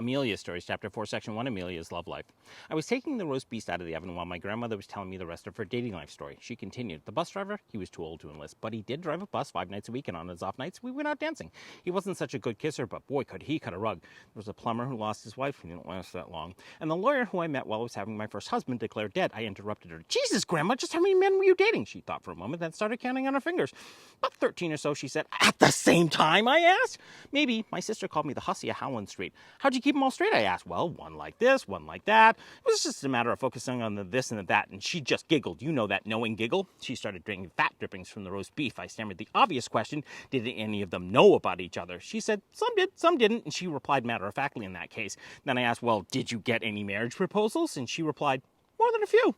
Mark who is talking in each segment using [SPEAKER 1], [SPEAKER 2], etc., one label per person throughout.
[SPEAKER 1] Amelia Stories, Chapter 4, Section 1, Amelia's Love Life. I was taking the roast beast out of the oven while my grandmother was telling me the rest of her dating life story. She continued, the bus driver, he was too old to enlist, but he did drive a bus 5 nights a week, and on his off nights, we went out dancing. He wasn't such a good kisser, but boy, could he cut a rug. There was a plumber who lost his wife, he didn't last that long, and the lawyer who I met while I was having my first husband declared dead. I interrupted her. Jesus, Grandma, just how many men were you dating? She thought for a moment, then started counting on her fingers. About 13 or so, she said. At the same time, I asked? Maybe. My sister called me the hussy of Howland Street. How'd you keep them all straight, I asked. Well, one like this, one like that. It was just a matter of focusing on the this and the that, and she just giggled. You know that knowing giggle? She started drinking fat drippings from the roast beef. I stammered the obvious question, did any of them know about each other? She said, some did, some didn't, and she replied matter-of-factly in that case. Then I asked, well, did you get any marriage proposals? And she replied, more than a few.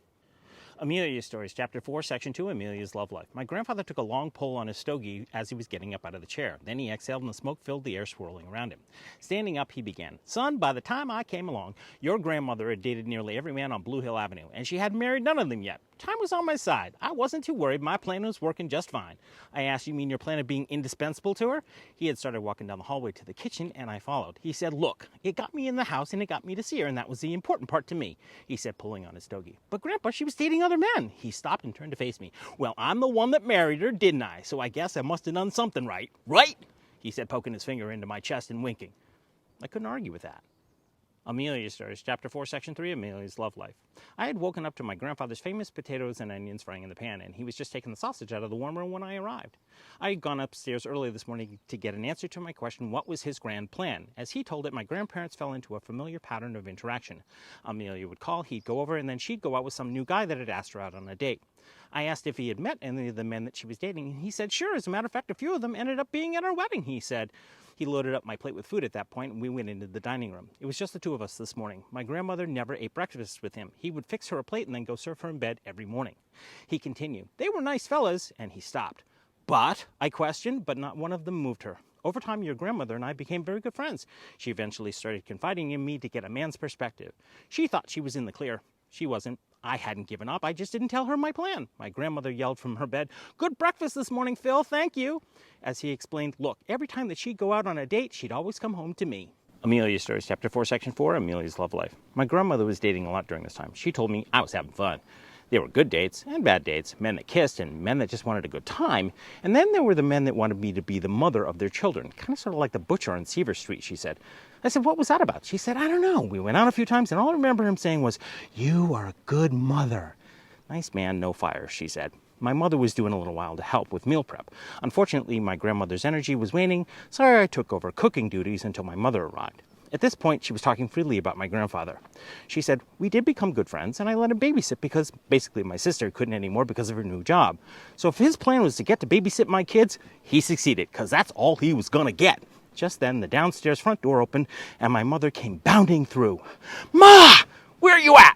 [SPEAKER 1] Amelia Stories, Chapter 4, Section 2, Amelia's Love Life. My grandfather took a long pull on his stogie as he was getting up out of the chair. Then he exhaled and the smoke filled the air swirling around him. Standing up, he began. Son, by the time I came along, your grandmother had dated nearly every man on Blue Hill Avenue, and she hadn't married none of them yet. Time was on my side. I wasn't too worried. My plan was working just fine. I asked, you mean your plan of being indispensable to her? He had started walking down the hallway to the kitchen, and I followed. He said, look, it got me in the house, and it got me to see her, and that was the important part to me, he said, pulling on his stogie. But Grandpa, she was dating other men. He stopped and turned to face me. Well, I'm the one that married her, didn't I? So I guess I must have done something right. Right? He said, poking his finger into my chest and winking. I couldn't argue with that. Amelia Stories, Chapter 4, Section 3, Amelia's Love Life. I had woken up to my grandfather's famous potatoes and onions frying in the pan, and he was just taking the sausage out of the warmer when I arrived. I had gone upstairs early this morning to get an answer to my question, what was his grand plan? As he told it, my grandparents fell into a familiar pattern of interaction. Amelia would call, he'd go over, and then she'd go out with some new guy that had asked her out on a date. I asked if he had met any of the men that she was dating, and he said, sure. As a matter of fact, a few of them ended up being at our wedding, he said. He loaded up my plate with food at that point, and we went into the dining room. It was just the two of us this morning. My grandmother never ate breakfast with him. He would fix her a plate and then go serve her in bed every morning. He continued, they were nice fellas, and he stopped. But, I questioned, but not one of them moved her. Over time, your grandmother and I became very good friends. She eventually started confiding in me to get a man's perspective. She thought she was in the clear. She wasn't. I hadn't given up. I just didn't tell her my plan. My grandmother yelled from her bed, good breakfast this morning, Phil, thank you. As he explained, look, every time that she'd go out on a date, she'd always come home to me. Amelia Stories, Chapter 4, Section 4, Amelia's Love Life. My grandmother was dating a lot during this time. She told me I was having fun. There were good dates and bad dates, men that kissed and men that just wanted a good time. And then there were the men that wanted me to be the mother of their children, kind of sort of like the butcher on Seaver Street, she said. I said, what was that about? She said, I don't know. We went out a few times, and all I remember him saying was, you are a good mother. Nice man, no fire, she said. My mother was doing a little while to help with meal prep. Unfortunately, my grandmother's energy was waning, so I took over cooking duties until my mother arrived. At this point, she was talking freely about my grandfather. She said, we did become good friends, and I let him babysit because basically my sister couldn't anymore because of her new job. So if his plan was to get to babysit my kids, he succeeded, because that's all he was going to get. Just then, the downstairs front door opened, and my mother came bounding through. Ma! Where are you at?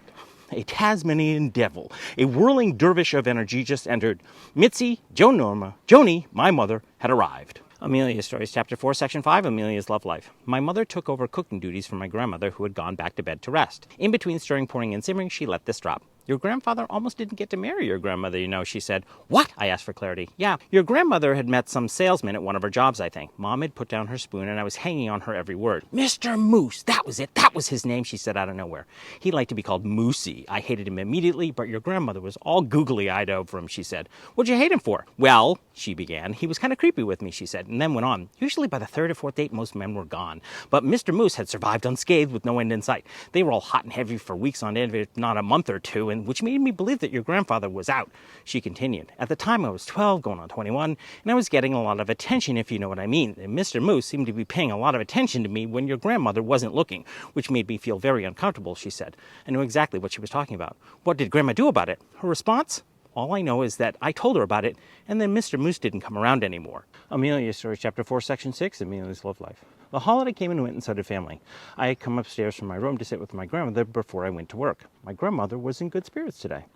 [SPEAKER 1] A Tasmanian devil, a whirling dervish of energy just entered. Mitzi, Joni, my mother, had arrived. Amelia Stories, Chapter 4, Section 5, Amelia's Love Life. My mother took over cooking duties from my grandmother, who had gone back to bed to rest. In between stirring, pouring, and simmering, she let this drop. Your grandfather almost didn't get to marry your grandmother, you know, she said. What? I asked for clarity. Yeah, your grandmother had met some salesman at one of her jobs, I think. Mom had put down her spoon, and I was hanging on her every word. Mr. Moose, that was it. That was his name, she said out of nowhere. He liked to be called Moosey. I hated him immediately, but your grandmother was all googly-eyed over him, she said. What'd you hate him for? Well, she began, he was kind of creepy with me, she said, and then went on. Usually by the third or fourth date, most men were gone. But Mr. Moose had survived unscathed with no end in sight. They were all hot and heavy for weeks on end, if not a month or two, and which made me believe that your grandfather was out. She continued. At the time, I was 12, going on 21, and I was getting a lot of attention, if you know what I mean. And Mr. Moose seemed to be paying a lot of attention to me when your grandmother wasn't looking, which made me feel very uncomfortable, she said. I knew exactly what she was talking about. What did Grandma do about it? Her response? All I know is that I told her about it, and then Mr. Moose didn't come around anymore. Amelia Stories, Chapter 4, Section 6, Amelia's Love Life. The holiday came and went, and so did family. I had come upstairs from my room to sit with my grandmother before I went to work. My grandmother was in good spirits today.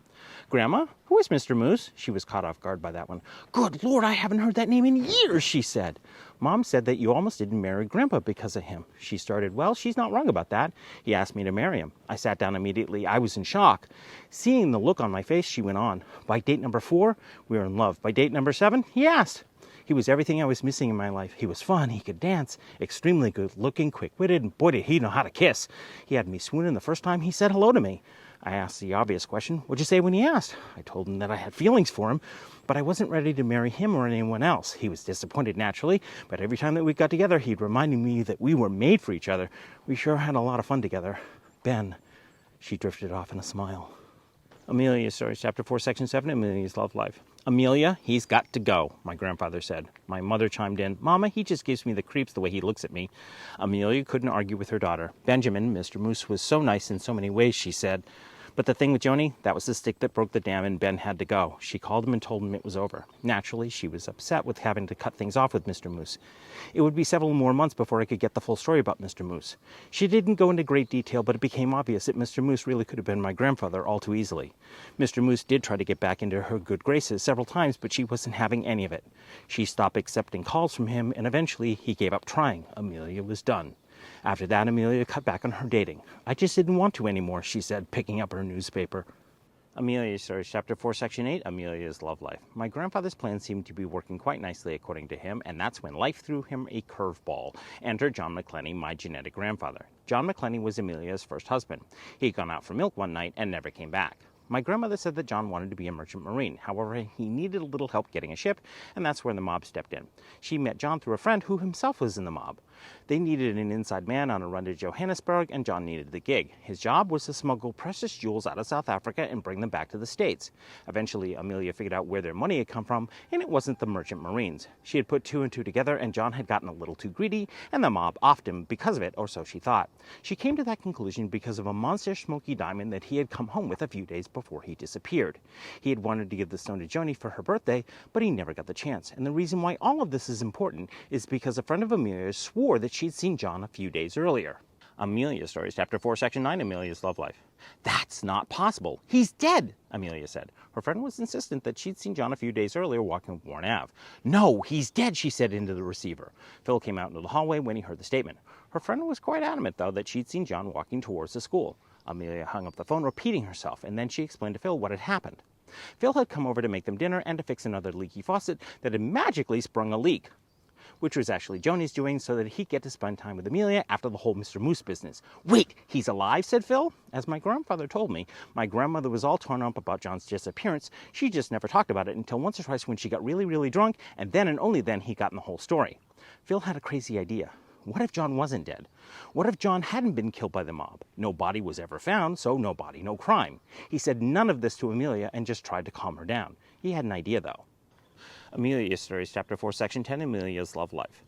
[SPEAKER 1] Grandma, who is Mr. Moose? She was caught off guard by that one. Good Lord, I haven't heard that name in years, she said. Mom said that you almost didn't marry Grandpa because of him. She started, well, she's not wrong about that. He asked me to marry him. I sat down immediately. I was in shock. Seeing the look on my face, she went on. By date number 4, we were in love. By date number 7, he asked. He He was everything I was missing in my life. He was fun, he could dance, extremely good-looking, quick-witted, and boy did he know how to kiss. He had me swooning the first time he said hello to me. I asked the obvious question, what'd you say when he asked? I told him that I had feelings for him, but I wasn't ready to marry him or anyone else. He was disappointed naturally, but every time that we got together, he'd reminded me that we were made for each other. We sure had a lot of fun together. Ben, she drifted off in a smile. Amelia's Stories, Chapter 4, Section 7, Amelia's Love Life. Amelia, he's got to go, my grandfather said. My mother chimed in, Mama, he just gives me the creeps the way he looks at me. Amelia couldn't argue with her daughter. Benjamin, Mr. Moose, was so nice in so many ways, she said. But the thing with Joni, that was the stick that broke the dam and Ben had to go. She called him and told him it was over. Naturally, she was upset with having to cut things off with Mr. Moose. It would be several more months before I could get the full story about Mr. Moose. She didn't go into great detail, but it became obvious that Mr. Moose really could have been my grandfather all too easily. Mr. Moose did try to get back into her good graces several times, but she wasn't having any of it. She stopped accepting calls from him, and eventually he gave up trying. Amelia was done. After that, Amelia cut back on her dating. I just didn't want to anymore, she said, picking up her newspaper. Amelia's Stories, Chapter 4, Section 8, Amelia's Love Life. My grandfather's plan seemed to be working quite nicely according to him, and that's when life threw him a curveball. Enter John McClenny, my genetic grandfather. John McClenny was Amelia's first husband. He'd gone out for milk one night and never came back. My grandmother said that John wanted to be a merchant marine. However, he needed a little help getting a ship, and that's where the mob stepped in. She met John through a friend who himself was in the mob. They needed an inside man on a run to Johannesburg, and John needed the gig. His job was to smuggle precious jewels out of South Africa and bring them back to the States. Eventually, Amelia figured out where their money had come from, and it wasn't the merchant marines. She had put two and two together, and John had gotten a little too greedy, and the mob offed him because of it, or so she thought. She came to that conclusion because of a monster smoky diamond that he had come home with a few days before he disappeared. He had wanted to give the stone to Joni for her birthday, but he never got the chance. And the reason why all of this is important is because a friend of Amelia's swore that she'd seen John a few days earlier. Amelia's Stories, Chapter 4, Section 9, Amelia's Love Life. That's not possible. He's dead, Amelia said. Her friend was insistent that she'd seen John a few days earlier walking Warren Ave. No, he's dead, she said into the receiver. Phil came out into the hallway when he heard the statement. Her friend was quite adamant, though, that she'd seen John walking towards the school. Amelia hung up the phone, repeating herself, and then she explained to Phil what had happened. Phil had come over to make them dinner and to fix another leaky faucet that had magically sprung a leak, which was actually Joni's doing so that he'd get to spend time with Amelia after the whole Mr. Moose business. Wait, he's alive, said Phil. As my grandfather told me, my grandmother was all torn up about John's disappearance. She just never talked about it until once or twice when she got really, really drunk, and then and only then he'd gotten the whole story. Phil had a crazy idea. What if John wasn't dead? What if John hadn't been killed by the mob? No body was ever found, so no body, no crime. He said none of this to Amelia and just tried to calm her down. He had an idea, though. Amelia's Stories, Chapter 4, Section 10, Amelia's Love Life.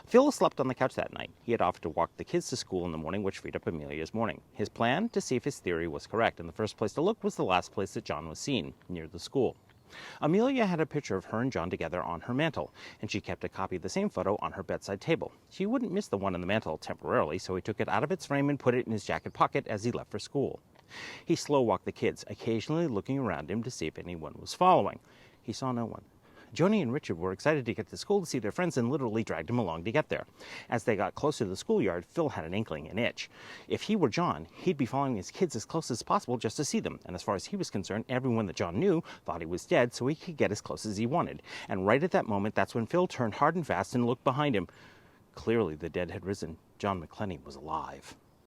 [SPEAKER 1] Phil slept on the couch that night. He had offered to walk the kids to school in the morning, which freed up Amelia's morning. His plan, to see if his theory was correct, and the first place to look was the last place that John was seen, near the school. Amelia had a picture of her and John together on her mantel, and she kept a copy of the same photo on her bedside table. She wouldn't miss the one on the mantel temporarily, so he took it out of its frame and put it in his jacket pocket as he left for school. He slow-walked the kids, occasionally looking around him to see if anyone was following. He saw no one. Joni and Richard were excited to get to school to see their friends and literally dragged him along to get there. As they got closer to the schoolyard, Phil had an inkling, an itch. If he were John, he'd be following his kids as close as possible just to see them. And as far as he was concerned, everyone that John knew thought he was dead, so he could get as close as he wanted. And right at that moment, that's when Phil turned hard and fast and looked behind him. Clearly, the dead had risen. John McClenny was alive.